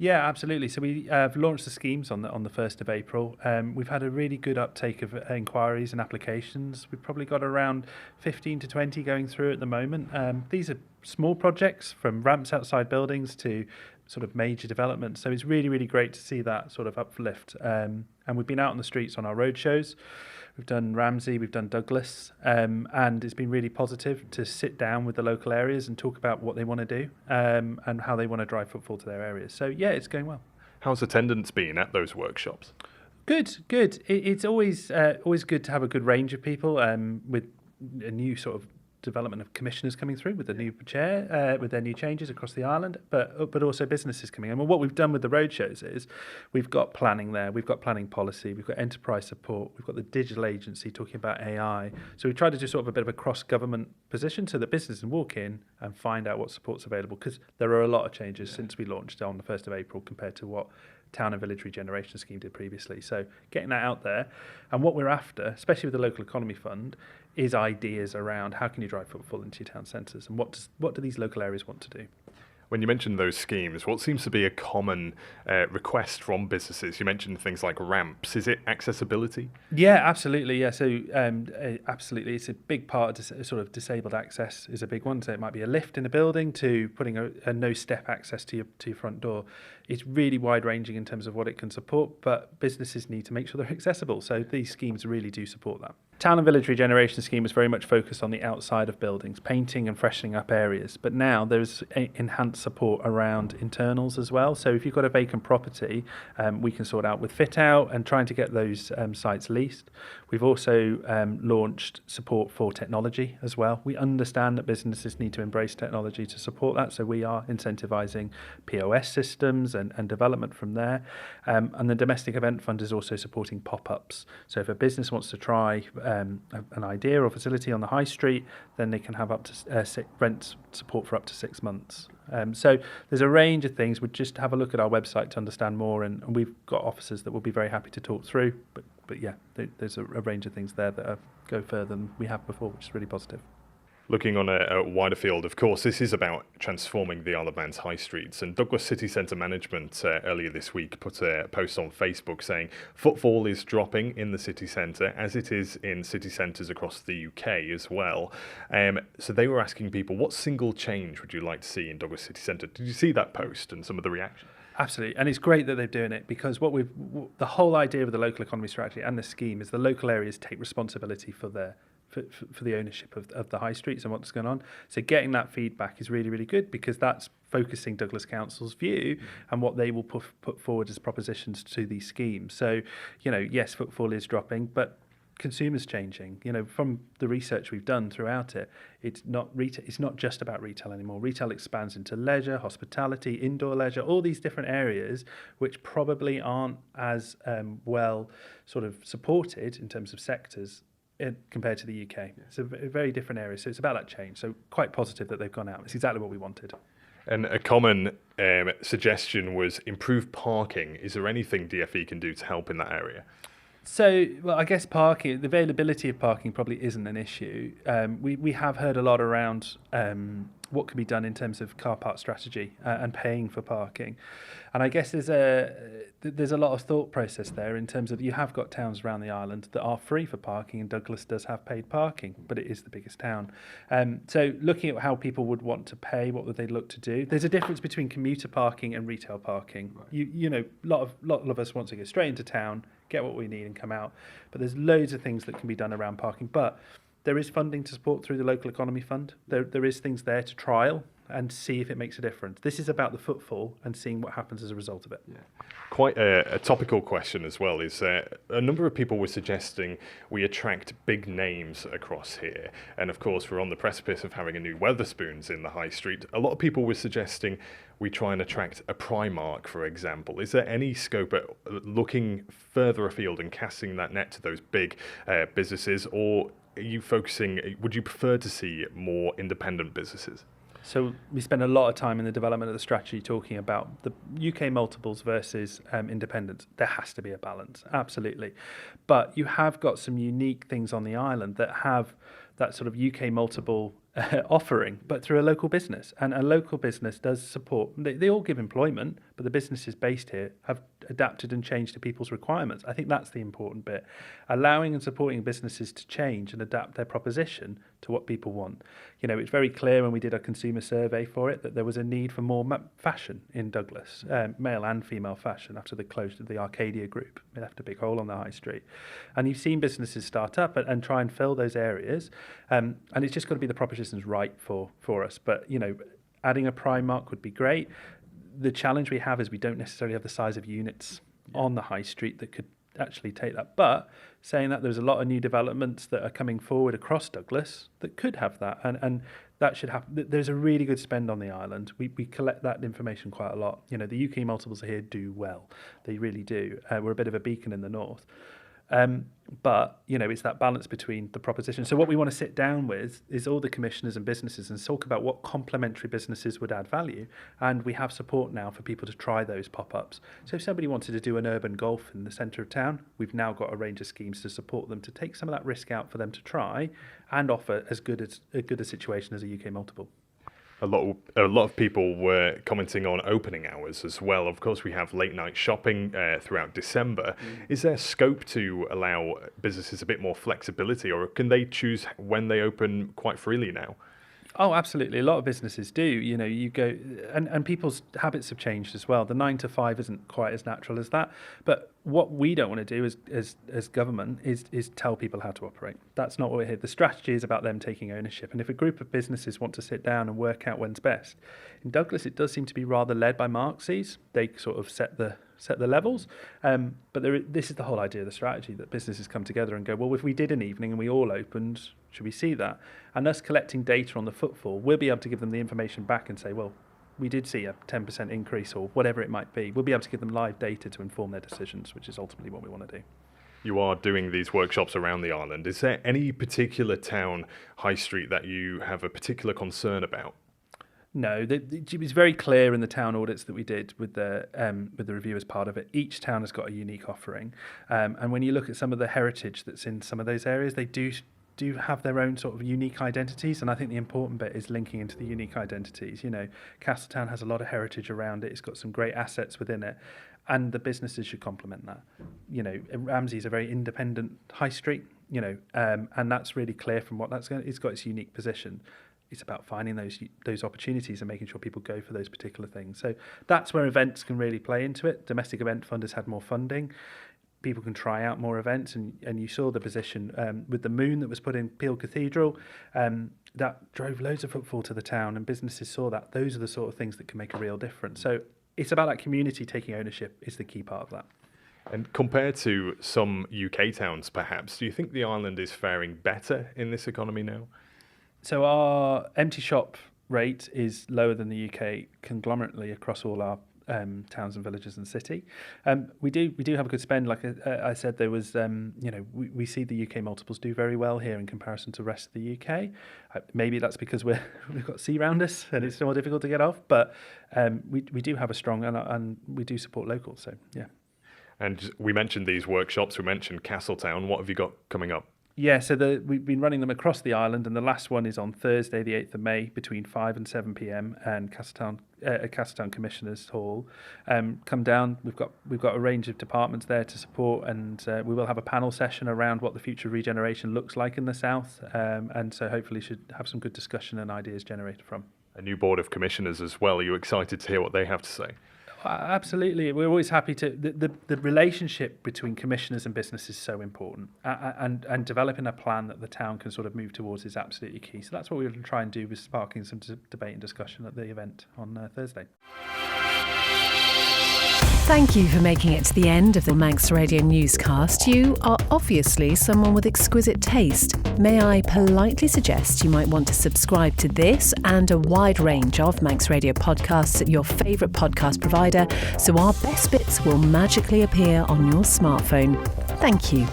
Yeah, absolutely. So we have launched the schemes on the 1st of April. We've had a really good uptake of inquiries and applications. We've probably got around 15 to 20 going through at the moment. These are small projects from ramps outside buildings to sort of major developments. So it's really, really great to see that sort of uplift. And we've been out on the streets on our road shows. We've done Ramsey, we've done Douglas, and it's been really positive to sit down with the local areas and talk about what they want to do and how they want to drive footfall to their areas. So yeah, it's going well. How's attendance been at those workshops? Good, good. It's always good to have a good range of people with a new sort of development of commissioners coming through with the new chair, with their new changes across the island, but also businesses coming in. And what we've done with the roadshows is we've got planning there, we've got planning policy, we've got enterprise support, we've got the digital agency talking about AI. So we try to do sort of a bit of a cross-government position so that businesses can walk in and find out what support's available, because there are a lot of changes since we launched on the 1st of April compared to what Town and Village Regeneration Scheme did previously. So getting that out there, and what we're after, especially with the Local Economy Fund, is ideas around how can you drive footfall into your town centres, and what do these local areas want to do. When you mentioned those schemes, what seems to be a common request from businesses? You mentioned things like ramps. Is it accessibility? Yeah, absolutely. Yeah, so absolutely, it's a big part of sort of disabled access is a big one. So it might be a lift in a building to putting a no-step access to your front door. It's really wide-ranging in terms of what it can support, but businesses need to make sure they're accessible. So these schemes really do support that. Town and Village Regeneration Scheme was very much focused on the outside of buildings, painting and freshening up areas. But now there's enhanced support around internals as well. So if you've got a vacant property, we can sort out with fit out and trying to get those sites leased. We've also launched support for technology as well. We understand that businesses need to embrace technology to support that. So we are incentivising POS systems and development from there. And the Domestic Event Fund is also supporting pop-ups. So if a business wants to try an idea or facility on the high street, then they can have up to rent support for up to 6 months. So there's a range of things. We'd just have a look at our website to understand more, and we've got officers that will be very happy to talk through. But yeah, there's a range of things there that go further than we have before, which is really positive. Looking on a wider field, of course, this is about transforming the Isle of Man's high streets. And Douglas City Centre Management earlier this week put a post on Facebook saying footfall is dropping in the city centre, as it is in city centres across the UK as well. So they were asking people, what single change would you like to see in Douglas City Centre? Did you see that post and some of the reaction? Absolutely, and it's great that they're doing it, because the whole idea of the local economy strategy and the scheme is the local areas take responsibility for the ownership of the high streets and what's going on. So getting that feedback is really, really good, because that's focusing Douglas Council's view and what they will put forward as propositions to these schemes. So, yes, footfall is dropping, but consumers changing. From the research we've done throughout it, it's not just about retail anymore. Retail expands into leisure, hospitality, indoor leisure, all these different areas which probably aren't as well sort of supported in terms of sectors compared to the UK. It's a very different area, so it's about that change. So quite positive that they've gone out. It's exactly what we wanted. And a common suggestion was improved parking. Is there anything DFE can do to help in that area? So, well, I guess parking, the availability of parking probably isn't an issue. We have heard a lot around what can be done in terms of car park strategy and paying for parking. And I guess there's a lot of thought process there in terms of you have got towns around the island that are free for parking, and Douglas does have paid parking, but it is the biggest town. So looking at how people would want to pay, what would they look to do? There's a difference between commuter parking and retail parking. Right. A lot of us want to go straight into town, get what we need and come out. But there's loads of things that can be done around parking. But there is funding to support through the Local Economy Fund. There is things there to trial and see if it makes a difference. This is about the footfall and seeing what happens as a result of it. Yeah. Quite a topical question as well is a number of people were suggesting we attract big names across here. And of course, we're on the precipice of having a new Wetherspoons in the high street. A lot of people were suggesting we try and attract a Primark, for example. Is there any scope at looking further afield and casting that net to those big businesses, or are you would you prefer to see more independent businesses? So we spend a lot of time in the development of the strategy talking about the UK multiples versus independents. There has to be a balance, absolutely. But you have got some unique things on the island that have that sort of UK multiple offering, but through a local business. And a local business does support, they all give employment, but the businesses based here have adapted and changed to people's requirements. I think that's the important bit. Allowing and supporting businesses to change and adapt their proposition to what people want. It's very clear when we did a consumer survey for it that there was a need for more fashion in Douglas, male and female fashion, after the closure of the Arcadia group. It left a big hole on the high street. And you've seen businesses start up and try and fill those areas. And it's just got to be the propositions right for us. But, adding a Primark would be great. The challenge we have is we don't necessarily have the size of units on the high street that could actually take that. But saying that, there's a lot of new developments that are coming forward across Douglas that could have that, and that should happen. There's a really good spend on the island. We collect that information quite a lot. The UK multiples here do well. They really do. We're a bit of a beacon in the north. But, it's that balance between the proposition. So what we want to sit down with is all the commissioners and businesses and talk about what complementary businesses would add value. And we have support now for people to try those pop-ups. So if somebody wanted to do an urban golf in the centre of town, we've now got a range of schemes to support them to take some of that risk out for them to try and offer as good a situation as a UK multiple. A lot of people were commenting on opening hours as well. Of course, we have late night shopping throughout December. Is there scope to allow businesses a bit more flexibility, or can they choose when they open quite freely now? Oh, absolutely. A lot of businesses do. You go, and people's habits have changed as well. The 9 to 5 isn't quite as natural as that. But what we don't want to do as government is tell people how to operate. That's not what we're here. The strategy is about them taking ownership. And if a group of businesses want to sit down and work out when's best, in Douglas it does seem to be rather led by Marxies. They sort of set the levels. But this is the whole idea of the strategy, that businesses come together and go, well, if we did an evening and we all opened, should we see that? And us collecting data on the footfall, we'll be able to give them the information back and say, well, we did see a 10% increase or whatever it might be. We'll be able to give them live data to inform their decisions, which is ultimately what we want to do. You are doing these workshops around the island. Is there any particular town, high street, that you have a particular concern about? No, it was very clear in the town audits that we did with the review as part of it. Each town has got a unique offering, and when you look at some of the heritage that's in some of those areas, they do have their own sort of unique identities, and I think the important bit is linking into the unique identities. Castletown has a lot of heritage around it. It's got some great assets within it, and the businesses should complement that. Ramsey's a very independent high street, and that's really clear from what it's got its unique position. It's about finding those opportunities and making sure people go for those particular things. So that's where events can really play into it. Domestic Event Fund has had more funding. People can try out more events, and you saw the position with the moon that was put in Peel Cathedral. That drove loads of footfall to the town, and businesses saw that. Those are the sort of things that can make a real difference. So it's about that community taking ownership is the key part of that. And compared to some UK towns, perhaps, do you think the island is faring better in this economy now? So our empty shop rate is lower than the UK conglomerately across all our towns and villages and city. We do have a good spend. Like I said, there was we see the UK multiples do very well here in comparison to the rest of the UK. Maybe that's because we've got sea round us and it's more difficult to get off. But we do have a strong and we do support locals. So yeah. And we mentioned these workshops. We mentioned Castletown. What have you got coming up? Yeah, so we've been running them across the island, and the last one is on Thursday, the 8th of May, between 5 and 7 p.m. and Castletown Commissioners Hall. Come down. We've got a range of departments there to support, and we will have a panel session around what the future regeneration looks like in the south, and so hopefully should have some good discussion and ideas generated from. A new board of commissioners as well. Are you excited to hear what they have to say? Absolutely. We're always happy to... The relationship between commissioners and business is so important, and developing a plan that the town can sort of move towards is absolutely key. So that's what we're going to try and do with sparking some debate and discussion at the event on Thursday. Thank you for making it to the end of the Manx Radio newscast. You are obviously someone with exquisite taste. May I politely suggest you might want to subscribe to this and a wide range of Manx Radio podcasts at your favourite podcast provider, so our best bits will magically appear on your smartphone. Thank you.